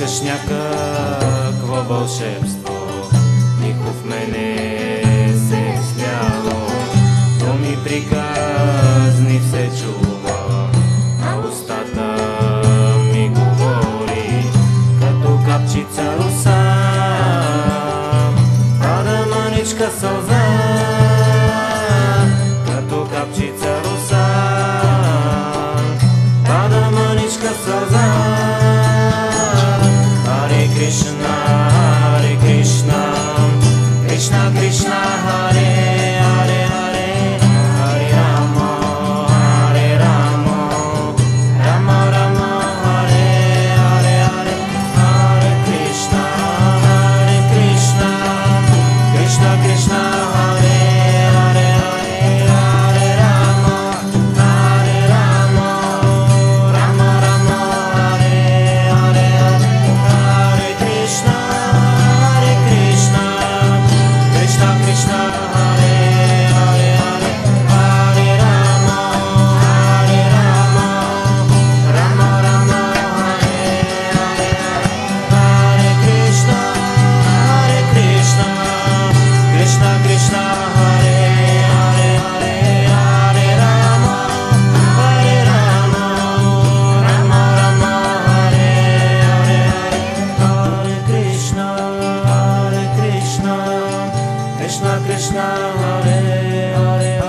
искаш някакво вълшебство, тихо в мене се е сляло, думи приказни все чува, а устата ми говори, като капчица роса, пада мъничка сълза, като капчица роса, пада мъничка сълза. Hare Krishna, Hare Krishna, Krishna Krishna, Hare Hare Hare, Hare Rama, Hare Rama, Rama Rama, Hare Hare Hare, Hare Krishna, Hare Krishna, Krishna Krishna, Hare Hare Hare, Hare Rama, Hare Rama, Rama Rama, Hare Hare Hare. Hare Krishna, Hare Krishna, Krishna Krishna, Hare Hare Hare, Hare Rama, Hare Rama, Rama Rama, Hare Hare Hare, Hare Krishna, Hare Krishna, Krishna Krishna, Hare Hare Hare, Hare Rama, Hare Rama, Rama Rama, Hare Hare Hare, Hare Krishna, Hare Krishna, Krishna Krishna, Hare Hare Hare.